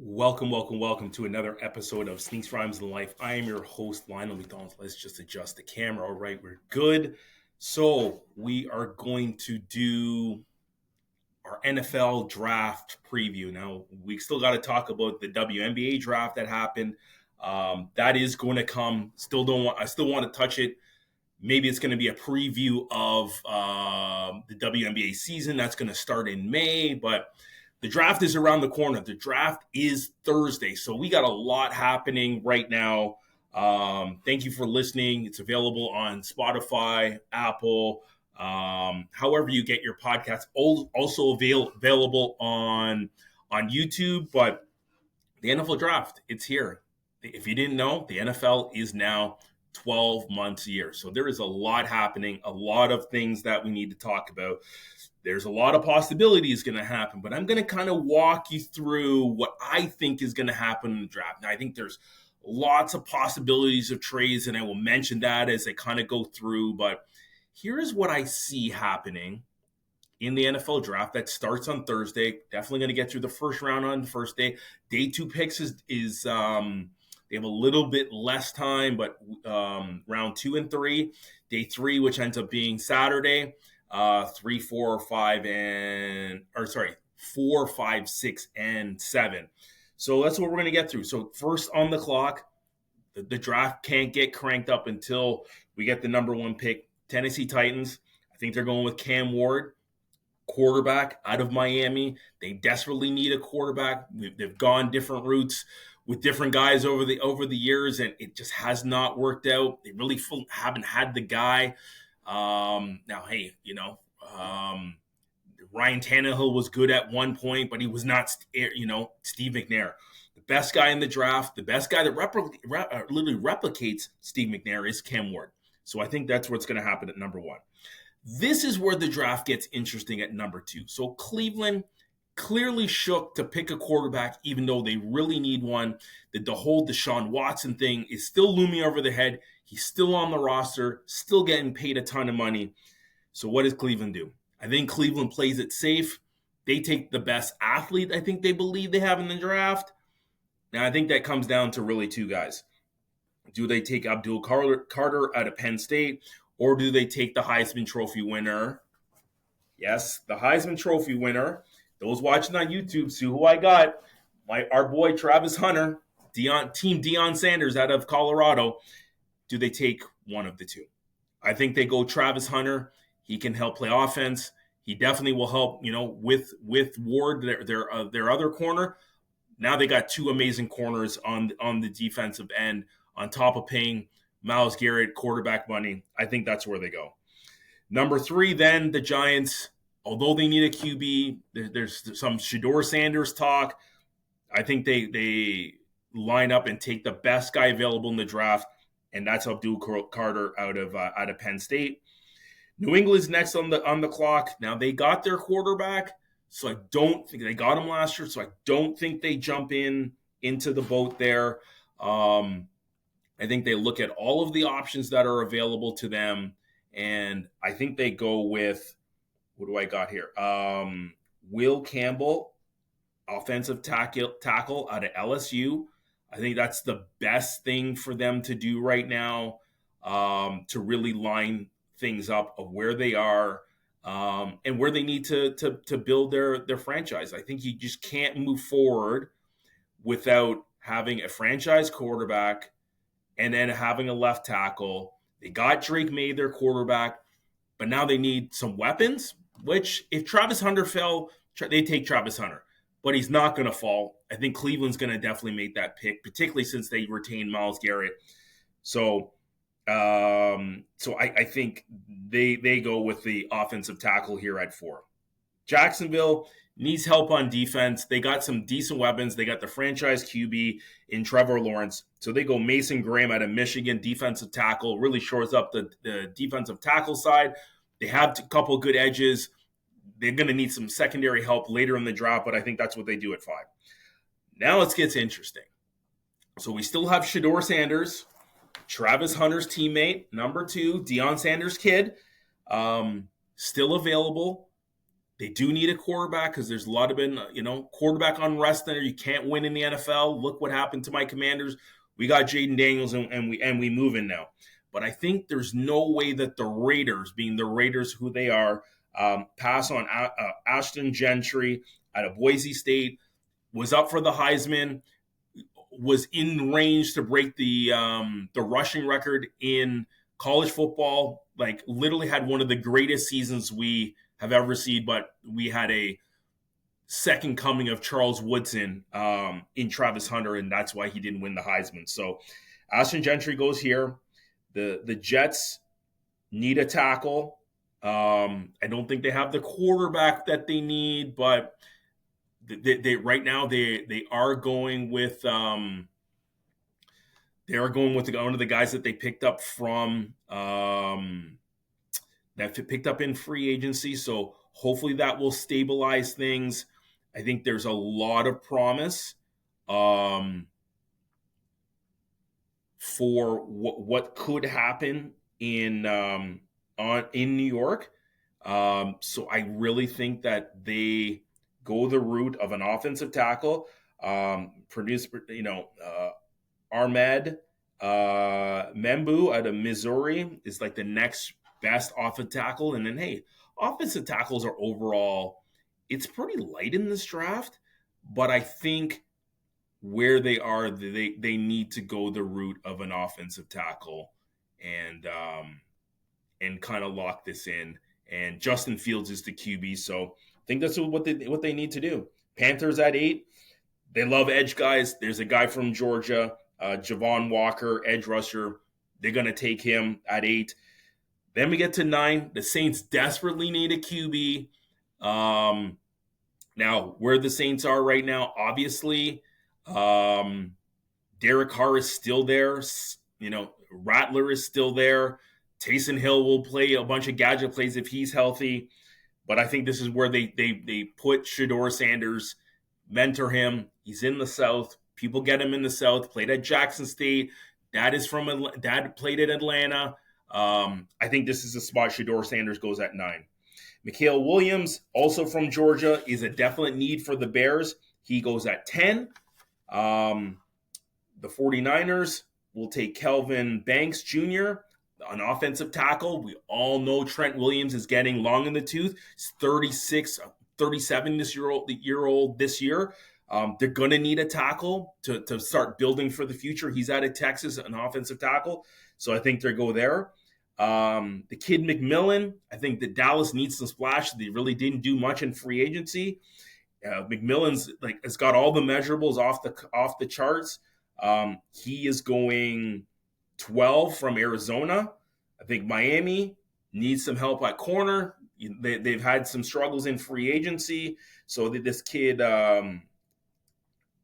Welcome to another episode of Sneaks, Rhymes, and Life. I am your host, Lionel McDonald. Let's just adjust the camera. All right, we're good. So we are going to do our NFL draft preview. Now, we still got to talk about the WNBA draft that happened. That is going to come. I still want to touch it. Maybe it's going to be a preview of the WNBA season that's going to start in May, but the draft is around the corner. The draft is Thursday, so we got a lot happening right now. Thank you for listening. It's available on Spotify, Apple, however you get your podcasts. Also available on YouTube. But the NFL draft, it's here. If you didn't know, the NFL is now 12 months a year. So there is a lot happening, a lot of things that we need to talk about. There's a lot of possibilities going to happen, but I'm going to kind of walk you through what I think is going to happen in the draft. Now, I think there's lots of possibilities of trades, and I will mention that as I kind of go through. But here's what I see happening in the NFL draft that starts on Thursday. Definitely going to get through the first round on the first day. Day two picks is they have a little bit less time, but round 2 and 3, day 3, which ends up being Saturday. 3, 4, 5, 4, 5, 6, and 7. So that's what we're going to get through. So first on the clock, the draft can't get cranked up until we get the number 1 pick. Tennessee Titans. I think they're going with Cam Ward, quarterback out of Miami. They desperately need a quarterback. They've gone different routes with different guys over the years, and it just has not worked out. They really haven't had the guy. Now, hey, Ryan Tannehill was good at one point, but he was not, Steve McNair. The best guy in the draft, the best guy that literally replicates Steve McNair is Cam Ward. So I think that's what's going to happen at number 1. This is where the draft gets interesting at number 2. So Cleveland clearly shook to pick a quarterback, even though they really need one. The whole Deshaun Watson thing is still looming over the head. He's still on the roster, still getting paid a ton of money. So what does Cleveland do? I think Cleveland plays it safe. They take the best athlete I think they believe they have in the draft. Now, I think that comes down to really 2 guys. Do they take Abdul Carter out of Penn State, or do they take the Heisman Trophy winner? Yes, the Heisman Trophy winner. Those watching on YouTube see who I got. Our boy Travis Hunter, Team Deion Sanders out of Colorado. Do they take one of the 2? I think they go Travis Hunter. He can help play offense. He definitely will help, with Ward, their other corner. Now they got 2 amazing corners on the defensive end, on top of paying Myles Garrett quarterback money. I think that's where they go. Number 3, then the Giants. Although they need a QB, there's some Shedeur Sanders talk. I think they line up and take the best guy available in the draft, and that's Abdul Carter out of Penn State. New England's next on the clock. Now they got their quarterback, so I don't think they got him last year. So I don't think they jump into the boat there. I think they look at all of the options that are available to them, and I think they go with, what do I got here? Will Campbell, offensive tackle out of LSU. I think that's the best thing for them to do right now, to really line things up of where they are and where they need to build their franchise. I think you just can't move forward without having a franchise quarterback and then having a left tackle. They got Drake May, their quarterback, but now they need some weapons, which if Travis Hunter fell, they take Travis Hunter. But he's not going to fall. I think Cleveland's going to definitely make that pick, particularly since they retained Myles Garrett. So I think they go with the offensive tackle here at 4. Jacksonville needs help on defense. They got some decent weapons. They got the franchise QB in Trevor Lawrence. So they go Mason Graham out of Michigan, defensive tackle, really shores up the defensive tackle side. They have a couple good edges. They're going to need some secondary help later in the draft, but I think that's what they do at 5. Now it gets interesting. So we still have Shedeur Sanders, Travis Hunter's teammate, number 2, Deion Sanders' kid, still available. They do need a quarterback because there's a lot of been, quarterback unrest there. You can't win in the NFL. Look what happened to my Commanders. We got Jaden Daniels and we move in now. But I think there's no way that the Raiders, being the Raiders who they are, pass on Ashton Gentry out of Boise State, was up for the Heisman, was in range to break the rushing record in college football. Like literally had one of the greatest seasons we have ever seen, but we had a second coming of Charles Woodson in Travis Hunter, and that's why he didn't win the Heisman. So Ashton Gentry goes here. The Jets need a tackle. I don't think they have the quarterback that they need, but they right now they are going with one of the guys that they picked up from that picked up in free agency. So hopefully that will stabilize things. I think there's a lot of promise for what could happen in New York. So I really think that they go the route of an offensive tackle. Ahmed Membu out of Missouri is like the next best offensive tackle. And then, hey, offensive tackles are overall, it's pretty light in this draft. But I think where they are, they need to go the route of an offensive tackle and kind of lock this in. And Justin Fields is the QB, so I think that's what they need to do. Panthers at 8. They love edge guys. There's a guy from Georgia, Javon Walker, edge rusher. They're going to take him at 8. Then we get to 9. The Saints desperately need a QB. Now, where the Saints are right now, obviously, Derek Carr is still there. Rattler is still there. Taysom Hill will play a bunch of gadget plays if he's healthy. But I think this is where they put Shedeur Sanders, mentor him. He's in the South. People get him in the South. Played at Jackson State. Dad played at Atlanta. I think this is a spot Shedeur Sanders goes at 9. Mikael Williams, also from Georgia, is a definite need for the Bears. He goes at 10. The 49ers will take Kelvin Banks Jr., an offensive tackle. We all know Trent Williams is getting long in the tooth. He's 37 year old this year. They're going to need a tackle to start building for the future. He's out of Texas, an offensive tackle. So I think they go there. The kid McMillan, I think that Dallas needs some splash. They really didn't do much in free agency. McMillan's has got all the measurables off the charts. He is going 12 from Arizona. I think Miami needs some help at corner. They've had some struggles in free agency. So this kid,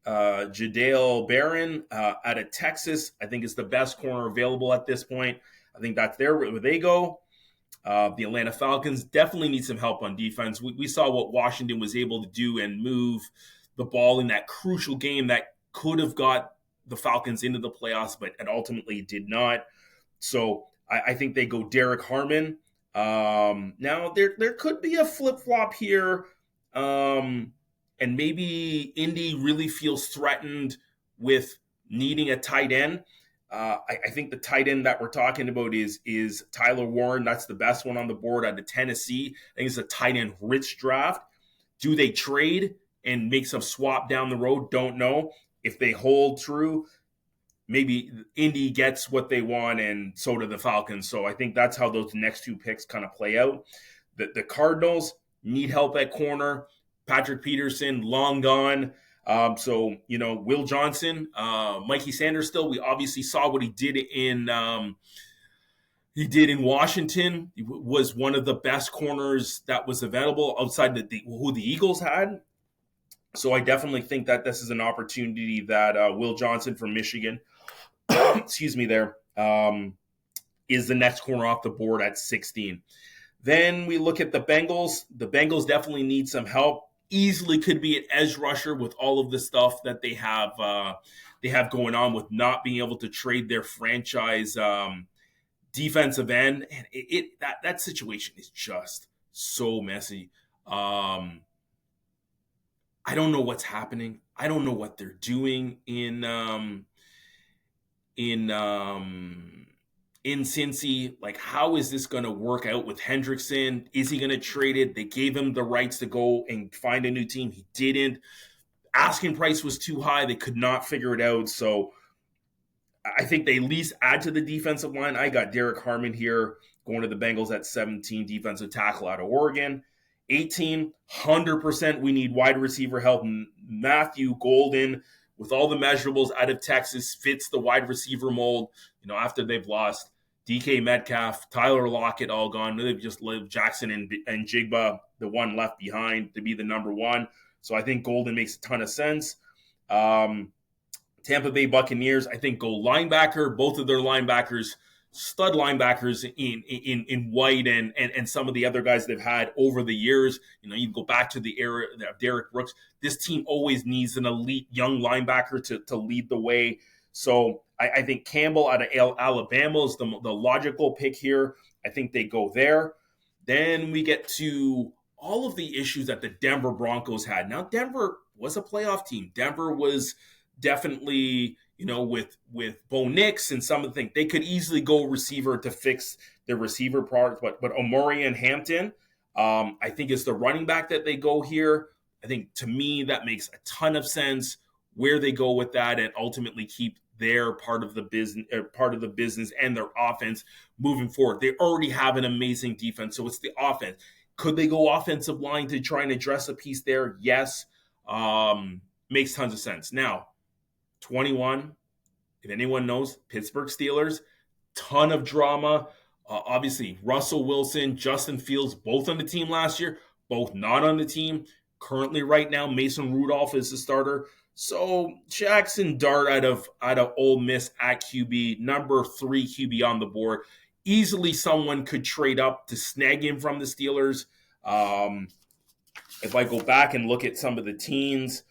Jadale Barron out of Texas, I think is the best corner available at this point. I think that's where they go. The Atlanta Falcons definitely need some help on defense. We saw what Washington was able to do and move the ball in that crucial game that could have got the Falcons into the playoffs, but it ultimately did not. So I think they go Derek Harmon. Now, there could be a flip-flop here, and maybe Indy really feels threatened with needing a tight end. I think the tight end that we're talking about is Tyler Warren. That's the best one on the board out of Tennessee. I think it's a tight end rich draft. Do they trade and make some swap down the road? Don't know. If they hold true, maybe Indy gets what they want, and so do the Falcons. So I think that's how those next two picks kind of play out. The Cardinals need help at corner. Patrick Peterson, long gone. So, Will Johnson, Mikey Sanders still. We obviously saw what he did in Washington. He was one of the best corners that was available outside who the Eagles had. So I definitely think that this is an opportunity that Will Johnson from Michigan, excuse me, is the next corner off the board at 16. Then we look at the Bengals. The Bengals definitely need some help. Easily could be an edge rusher with all of the stuff that they have going on with not being able to trade their franchise defensive end. And that situation is just so messy. I don't know what's happening. I don't know what they're doing in in Cincy. Like, how is this going to work out with Hendrickson? Is he going to trade it? They gave him the rights to go and find a new team. He didn't. Asking price was too high. They could not figure it out. So I think they at least add to the defensive line. I got Derek Harmon here going to the Bengals at 17, defensive tackle out of Oregon. 18, 100% we need wide receiver help. Matthew Golden, with all the measurables out of Texas, fits the wide receiver mold. After they've lost DK Metcalf, Tyler Lockett, all gone. They've just left Jackson and Jigba, the one left behind, to be the number one. So I think Golden makes a ton of sense. Tampa Bay Buccaneers, I think, go linebacker. Both of their linebackers, stud linebackers in White and some of the other guys they've had over the years. You go back to the era of Derek Brooks. This team always needs an elite young linebacker to lead the way. So I think Campbell out of Alabama is the logical pick here. I think they go there. Then we get to all of the issues that the Denver Broncos had. Now, Denver was a playoff team. Denver was definitely, with Bo Nix and some of the things, they could easily go receiver to fix their receiver product. But Omari and Hampton, I think is the running back that they go here. I think, to me, that makes a ton of sense where they go with that and ultimately keep their part of the business and their offense moving forward. They already have an amazing defense, so it's the offense. Could they go offensive line to try and address a piece there? Yes. Makes tons of sense. Now, 21, if anyone knows, Pittsburgh Steelers, ton of drama. Obviously, Russell Wilson, Justin Fields, both on the team last year, both not on the team. Currently, right now, Mason Rudolph is the starter. So Jackson Dart out of Ole Miss at QB, number 3 QB on the board. Easily someone could trade up to snag him from the Steelers. If I go back and look at some of the teams,